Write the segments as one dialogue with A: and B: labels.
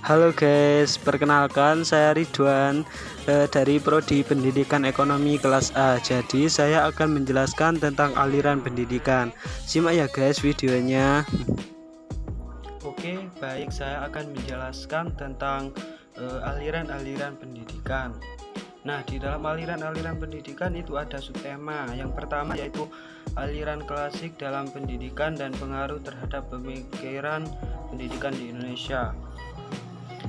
A: Halo guys, perkenalkan saya Ridwan dari Prodi Pendidikan Ekonomi kelas A. Jadi saya akan menjelaskan tentang aliran pendidikan. Simak ya guys videonya. Oke, baik, saya akan menjelaskan tentang aliran-aliran pendidikan. Nah, di dalam aliran-aliran pendidikan itu ada subtema. Yang pertama yaitu aliran klasik dalam pendidikan dan pengaruh terhadap pemikiran pendidikan di Indonesia.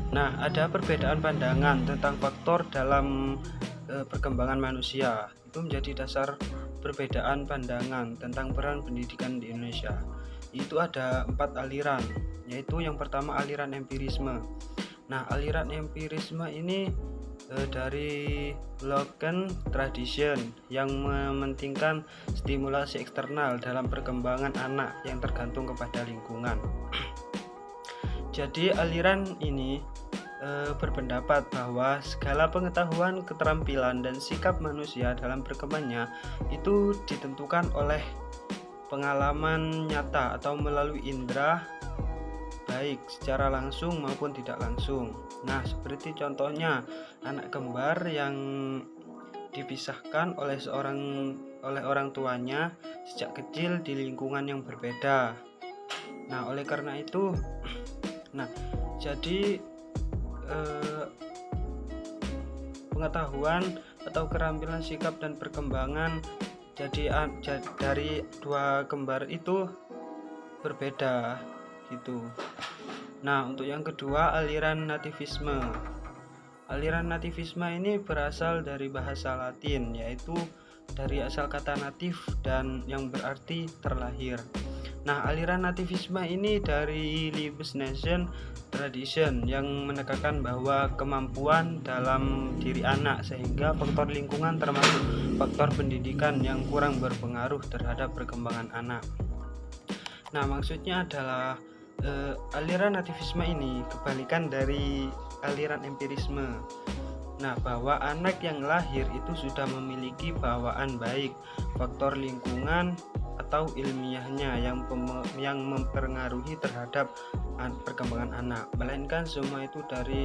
A: Nah, ada perbedaan pandangan tentang faktor dalam perkembangan manusia. Itu menjadi dasar perbedaan pandangan tentang peran pendidikan di Indonesia. Itu ada 4 aliran, yaitu yang pertama aliran empirisme. Nah, aliran empirisme ini dari Locke tradition yang mementingkan stimulasi eksternal dalam perkembangan anak yang tergantung kepada lingkungan. Jadi aliran ini berpendapat bahwa segala pengetahuan, keterampilan, dan sikap manusia dalam berkembangnya itu ditentukan oleh pengalaman nyata atau melalui indera, baik secara langsung maupun tidak langsung. Nah, seperti contohnya anak kembar yang dipisahkan oleh orang tuanya sejak kecil di lingkungan yang berbeda. Nah, oleh karena itu, jadi pengetahuan atau keterampilan sikap dan perkembangan dari dua kembar itu berbeda gitu. Nah, untuk yang kedua aliran nativisme. Aliran nativisme ini berasal dari bahasa Latin, yaitu dari asal kata natif dan yang berarti terlahir. Nah, aliran nativisme ini dari Leibnizian tradition yang menekankan bahwa kemampuan dalam diri anak, sehingga faktor lingkungan termasuk faktor pendidikan yang kurang berpengaruh terhadap perkembangan anak. Nah, maksudnya adalah aliran nativisme ini kebalikan dari aliran empirisme. Nah, bahwa anak yang lahir itu sudah memiliki bawaan baik, faktor lingkungan atau ilmiahnya yang mempengaruhi terhadap perkembangan anak, melainkan semua itu dari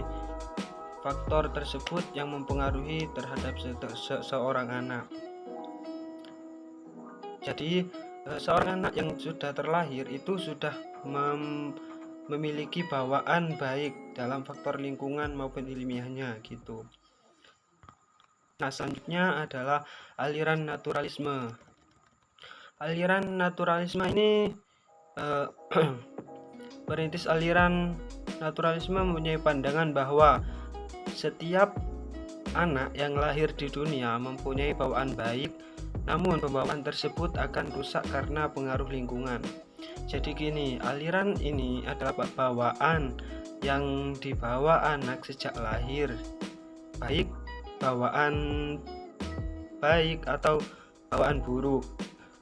A: faktor tersebut yang mempengaruhi terhadap seorang anak. Jadi seorang anak yang sudah terlahir itu sudah memiliki bawaan baik dalam faktor lingkungan maupun ilmiahnya gitu. Nah, selanjutnya adalah aliran naturalisme. Aliran naturalisme ini perintis aliran naturalisme mempunyai pandangan bahwa setiap anak yang lahir di dunia mempunyai bawaan baik, namun pembawaan tersebut akan rusak karena pengaruh lingkungan. Jadi gini, aliran ini adalah bawaan yang dibawa anak sejak lahir, baik bawaan baik atau bawaan buruk.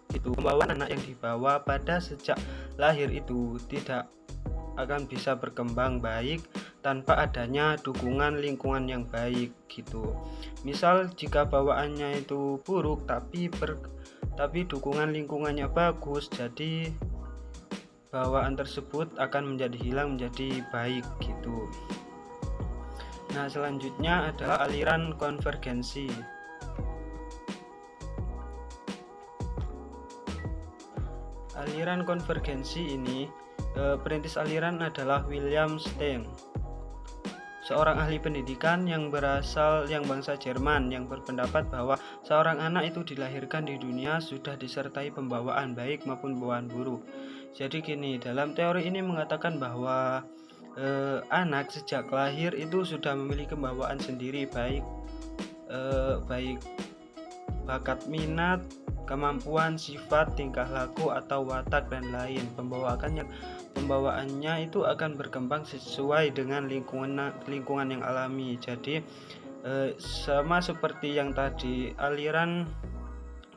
A: Itu pembawaan anak yang dibawa pada sejak lahir itu tidak akan bisa berkembang baik tanpa adanya dukungan lingkungan yang baik gitu. Misal jika bawaannya itu buruk tapi dukungan lingkungannya bagus, jadi bawaan tersebut akan menjadi hilang menjadi baik gitu. Nah, selanjutnya adalah aliran konvergensi. Aliran konvergensi ini perintis aliran adalah William Stein, seorang ahli pendidikan yang bangsa Jerman, yang berpendapat bahwa seorang anak itu dilahirkan di dunia sudah disertai pembawaan baik maupun bawaan buruk. Jadi gini, dalam teori ini mengatakan bahwa anak sejak lahir itu sudah memiliki pembawaan sendiri, baik bakat, minat, kemampuan, sifat, tingkah laku atau watak dan lain. Pembawaannya itu akan berkembang sesuai dengan lingkungan yang alami. Jadi sama seperti yang tadi, aliran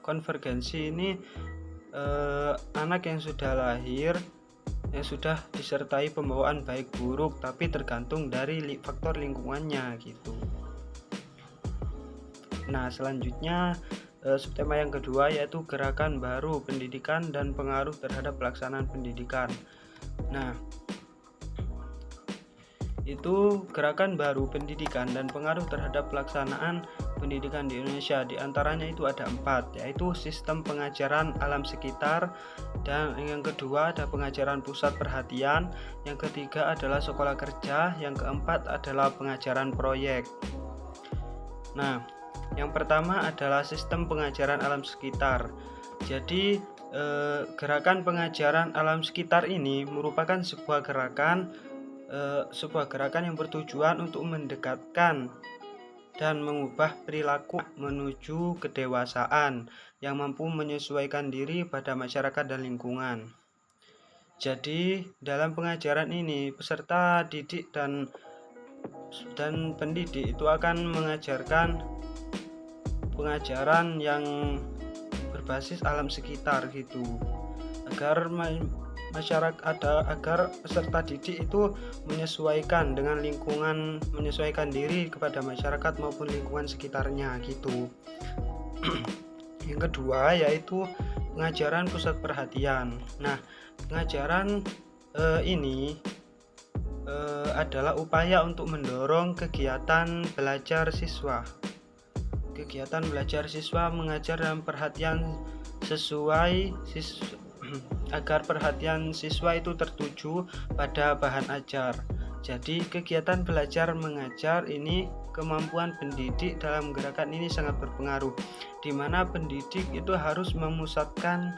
A: konvergensi ini anak yang sudah lahir yang sudah disertai pembawaan baik buruk, tapi tergantung dari faktor lingkungannya gitu. Nah, selanjutnya subtema yang kedua yaitu gerakan baru pendidikan dan pengaruh terhadap pelaksanaan pendidikan. Nah, itu gerakan baru pendidikan dan pengaruh terhadap pelaksanaan pendidikan di Indonesia. Di antaranya itu ada 4, yaitu sistem pengajaran alam sekitar, dan yang kedua ada pengajaran pusat perhatian, yang ketiga adalah sekolah kerja, yang keempat adalah pengajaran proyek. Nah, yang pertama adalah sistem pengajaran alam sekitar. Jadi gerakan pengajaran alam sekitar ini merupakan sebuah gerakan yang bertujuan untuk mendekatkan dan mengubah perilaku menuju kedewasaan yang mampu menyesuaikan diri pada masyarakat dan lingkungan. Jadi dalam pengajaran ini peserta didik dan pendidik itu akan mengajarkan pengajaran yang berbasis alam sekitar gitu, agar peserta didik itu menyesuaikan dengan lingkungan, menyesuaikan diri kepada masyarakat maupun lingkungan sekitarnya gitu. Yang kedua yaitu pengajaran pusat perhatian. Nah, pengajaran ini adalah upaya untuk mendorong kegiatan belajar siswa. Kegiatan belajar siswa mengajar dalam perhatian agar perhatian siswa itu tertuju pada bahan ajar. Jadi kegiatan belajar mengajar ini, kemampuan pendidik dalam gerakan ini sangat berpengaruh, di mana pendidik itu harus memusatkan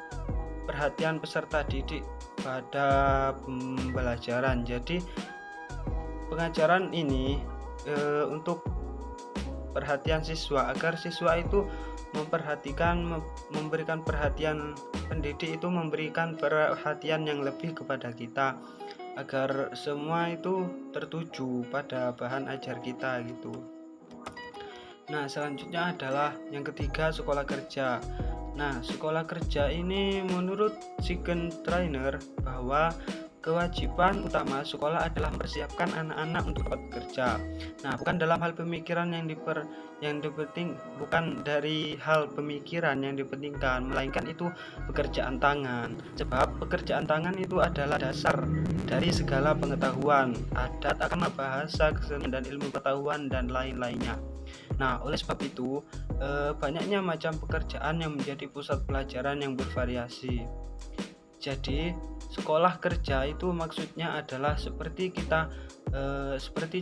A: perhatian peserta didik pada pembelajaran. Jadi pengajaran ini untuk perhatian siswa, agar siswa itu memberikan perhatian, pendidik itu memberikan perhatian yang lebih kepada kita, agar semua itu tertuju pada bahan ajar kita gitu. Nah, selanjutnya adalah yang ketiga, sekolah kerja. Nah, sekolah kerja ini menurut Siggen Trainer bahwa kewajiban utama sekolah adalah mempersiapkan anak-anak untuk dapat bekerja. Nah, bukan dalam hal pemikiran bukan dari hal pemikiran yang dipentingkan, melainkan itu pekerjaan tangan. Sebab pekerjaan tangan itu adalah dasar dari segala pengetahuan, adat, agama, bahasa, kesenian, dan ilmu pengetahuan dan lain-lainnya. Nah, oleh sebab itu banyaknya macam pekerjaan yang menjadi pusat pelajaran yang bervariasi. Jadi sekolah kerja itu maksudnya adalah seperti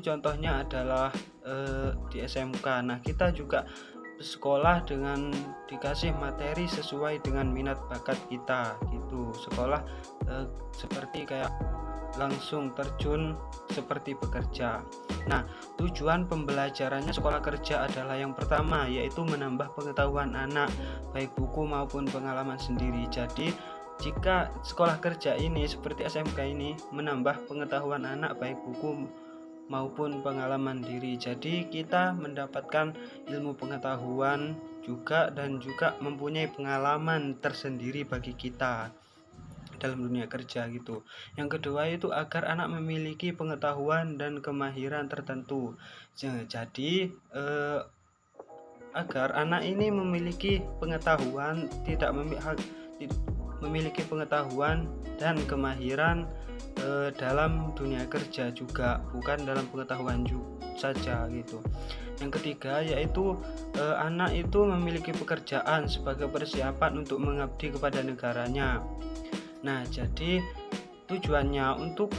A: contohnya adalah di SMK. Nah, kita juga sekolah dengan dikasih materi sesuai dengan minat bakat kita gitu. Sekolah seperti kayak langsung terjun seperti bekerja. Nah, tujuan pembelajarannya sekolah kerja adalah yang pertama, yaitu menambah pengetahuan anak, baik buku maupun pengalaman sendiri. Jadi jika sekolah kerja ini seperti SMK ini menambah pengetahuan anak, baik buku maupun pengalaman diri. Jadi kita mendapatkan ilmu pengetahuan juga, dan juga mempunyai pengalaman tersendiri bagi kita dalam dunia kerja gitu. Yang kedua itu agar anak memiliki pengetahuan dan kemahiran tertentu. Jadi agar anak ini memiliki pengetahuan, memiliki pengetahuan dan kemahiran dalam dunia kerja juga, bukan dalam pengetahuan saja gitu. Yang ketiga yaitu anak itu memiliki pekerjaan sebagai persiapan untuk mengabdi kepada negaranya. Nah, jadi tujuannya untuk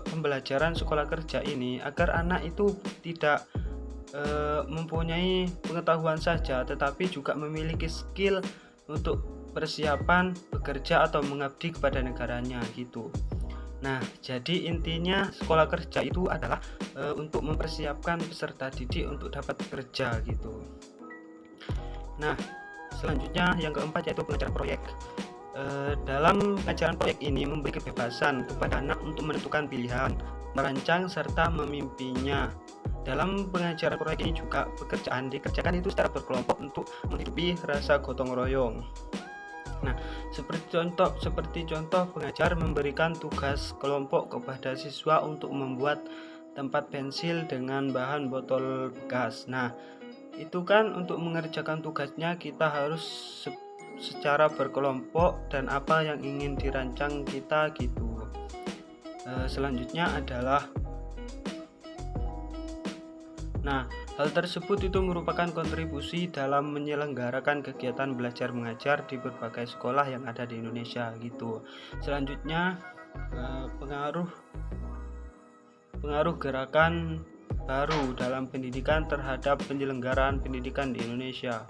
A: pembelajaran sekolah kerja ini agar anak itu tidak mempunyai pengetahuan saja, tetapi juga memiliki skill untuk persiapan bekerja atau mengabdi kepada negaranya gitu. Nah, jadi intinya sekolah kerja itu adalah untuk mempersiapkan peserta didik untuk dapat bekerja gitu. Nah, selanjutnya yang keempat yaitu pengajaran proyek. Dalam pengajaran proyek ini memberi kebebasan kepada anak untuk menentukan pilihan, merancang serta memimpinya. Dalam pengajaran proyek ini juga pekerjaan dikerjakan itu secara berkelompok untuk menghidupi rasa gotong royong. Nah, seperti contoh pengajar memberikan tugas kelompok kepada siswa untuk membuat tempat pensil dengan bahan botol bekas. Nah, itu kan untuk mengerjakan tugasnya kita harus secara berkelompok dan apa yang ingin dirancang kita gitu. Selanjutnya adalah Nah, hal tersebut itu merupakan kontribusi dalam menyelenggarakan kegiatan belajar mengajar di berbagai sekolah yang ada di Indonesia gitu. Selanjutnya pengaruh gerakan baru dalam pendidikan terhadap penyelenggaraan pendidikan di Indonesia.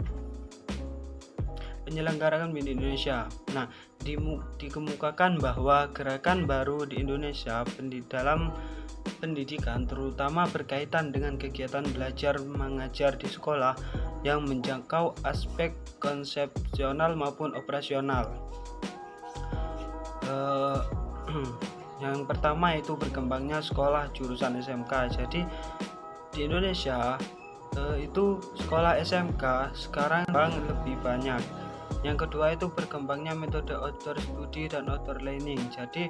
A: Nah, dikemukakan bahwa gerakan baru di Indonesia dalam pendidikan terutama berkaitan dengan kegiatan belajar mengajar di sekolah yang menjangkau aspek konsepsional maupun operasional. Yang pertama itu berkembangnya sekolah jurusan SMK. Jadi di Indonesia itu sekolah SMK sekarang lebih banyak. Yang kedua itu berkembangnya metode outdoor study dan outdoor learning. Jadi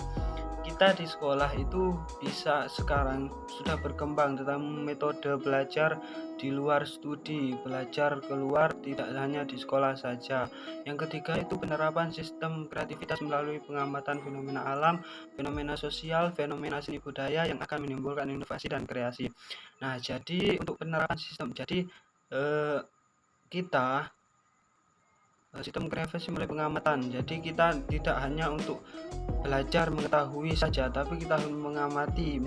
A: kita di sekolah itu bisa sekarang sudah berkembang tentang metode belajar di luar studi, belajar keluar, tidak hanya di sekolah saja. Yang ketiga itu penerapan sistem kreativitas melalui pengamatan fenomena alam, fenomena sosial, fenomena seni budaya yang akan menimbulkan inovasi dan kreasi. Nah, jadi untuk penerapan sistem, jadi kita sistem kreativitas melalui pengamatan. Jadi kita tidak hanya untuk belajar mengetahui saja, tapi kita harus mengamati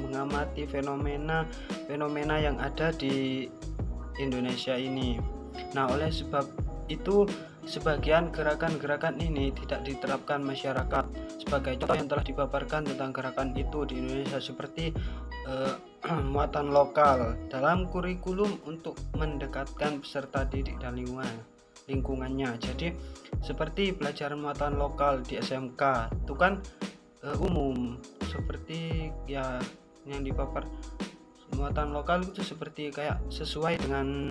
A: fenomena yang ada di Indonesia ini. Nah, oleh sebab itu sebagian gerakan-gerakan ini tidak diterapkan masyarakat. Sebagai contoh yang telah dipaparkan tentang gerakan itu di Indonesia seperti muatan lokal dalam kurikulum untuk mendekatkan peserta didik dan lingkungannya. Jadi seperti pelajaran muatan lokal di SMK itu kan umum, seperti ya yang dipapar muatan lokal itu seperti kayak sesuai dengan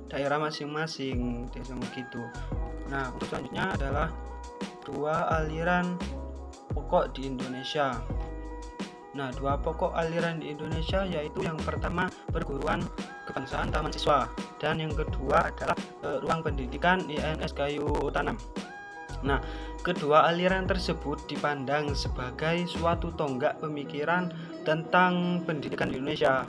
A: daerah masing-masing gitu. Nah, untuk selanjutnya adalah dua aliran pokok di Indonesia. Nah, dua pokok aliran di Indonesia yaitu yang pertama perguruan kebangsaan taman siswa dan yang kedua adalah ruang pendidikan INS Kayu Tanam. Nah, kedua aliran tersebut dipandang sebagai suatu tonggak pemikiran tentang pendidikan di Indonesia.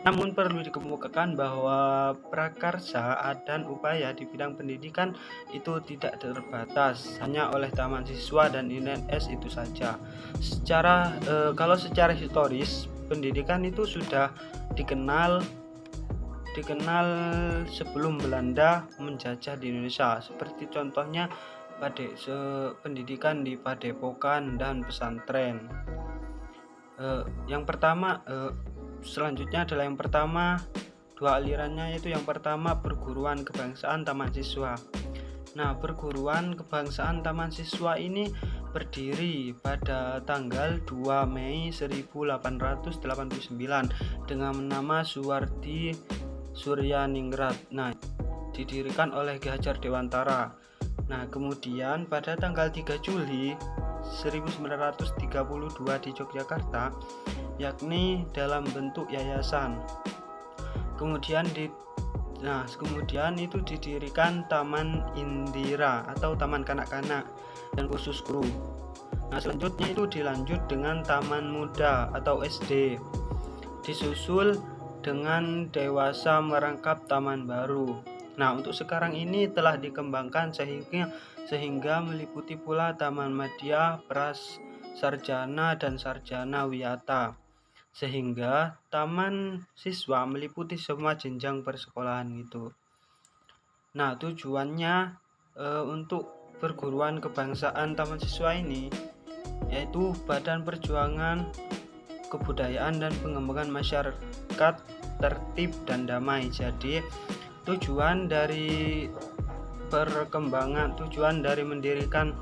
A: Namun perlu dikemukakan bahwa prakarsa dan upaya di bidang pendidikan itu tidak terbatas hanya oleh taman siswa dan INS itu saja. Kalau secara historis pendidikan itu sudah dikenal sebelum Belanda menjajah di Indonesia. Seperti contohnya pendidikan di padepokan dan pesantren. Selanjutnya adalah yang pertama, dua alirannya yaitu yang pertama perguruan kebangsaan taman siswa. Nah, perguruan kebangsaan taman siswa ini berdiri pada tanggal 2 Mei 1889 dengan nama Suwardi Suryaningrat. Nah, didirikan oleh Ki Hajar Dewantara. Nah, kemudian pada tanggal 3 Juli 1932 di Yogyakarta, yakni dalam bentuk yayasan. Kemudian itu didirikan Taman Indira atau Taman Kanak-kanak dan khusus guru. Nah, selanjutnya itu dilanjut dengan Taman Muda atau SD. Disusul dengan dewasa merangkap Taman Baru. Nah, untuk sekarang ini telah dikembangkan sehingga meliputi pula Taman Madya, Pras Sarjana dan Sarjana Wiyata. Sehingga taman siswa meliputi semua jenjang persekolahan itu. Nah, tujuannya untuk perguruan kebangsaan taman siswa ini yaitu Badan Perjuangan Kebudayaan dan Pengembangan Masyarakat Tertib dan Damai. Jadi tujuan dari mendirikan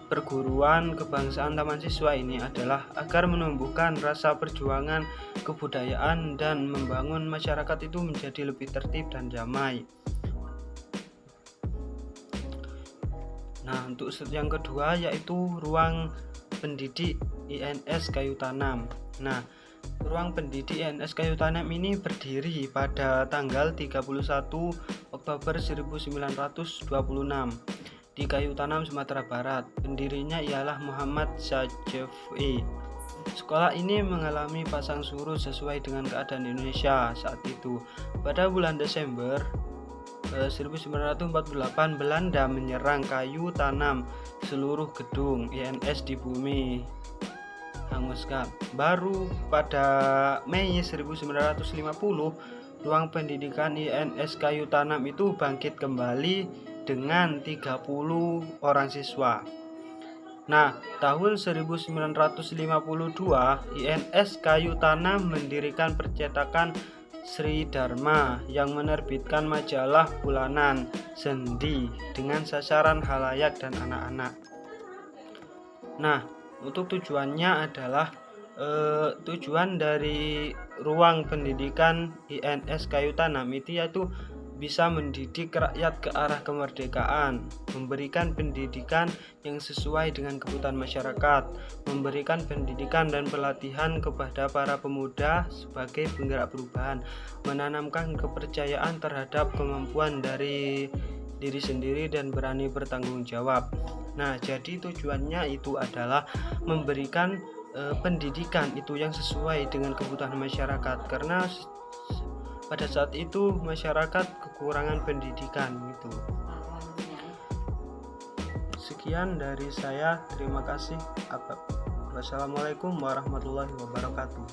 A: perguruan kebangsaan taman siswa ini adalah agar menumbuhkan rasa perjuangan kebudayaan dan membangun masyarakat itu menjadi lebih tertib dan damai. Nah, untuk yang kedua yaitu ruang pendidik INS Kayu Tanam. Nah, ruang pendidik INS Kayu Tanam ini berdiri pada tanggal 31 Oktober 1926 di Kayu Tanam, Sumatera Barat. Pendirinya ialah Muhammad Syajfi. Sekolah ini mengalami pasang surut sesuai dengan keadaan Indonesia saat itu. Pada bulan Desember 1948 Belanda menyerang kayu tanam seluruh gedung INS di bumi, hanguskan. Baru pada Mei 1950 ruang pendidikan INS kayu tanam itu bangkit kembali dengan 30 orang siswa. Nah, tahun 1952 INS kayu tanam mendirikan percetakan Sri Dharma yang menerbitkan majalah bulanan Sendi dengan sasaran halayak dan anak-anak. Nah, untuk tujuannya adalah tujuan dari ruang pendidikan INS kayu tanam itu yaitu bisa mendidik rakyat ke arah kemerdekaan, memberikan pendidikan yang sesuai dengan kebutuhan masyarakat, memberikan pendidikan dan pelatihan kepada para pemuda sebagai penggerak perubahan, menanamkan kepercayaan terhadap kemampuan dari diri sendiri dan berani bertanggung jawab. Nah, jadi tujuannya itu adalah memberikan pendidikan itu yang sesuai dengan kebutuhan masyarakat, karena pada saat itu masyarakat kekurangan pendidikan gitu. Sekian dari saya, terima kasih. Wassalamualaikum warahmatullahi wabarakatuh.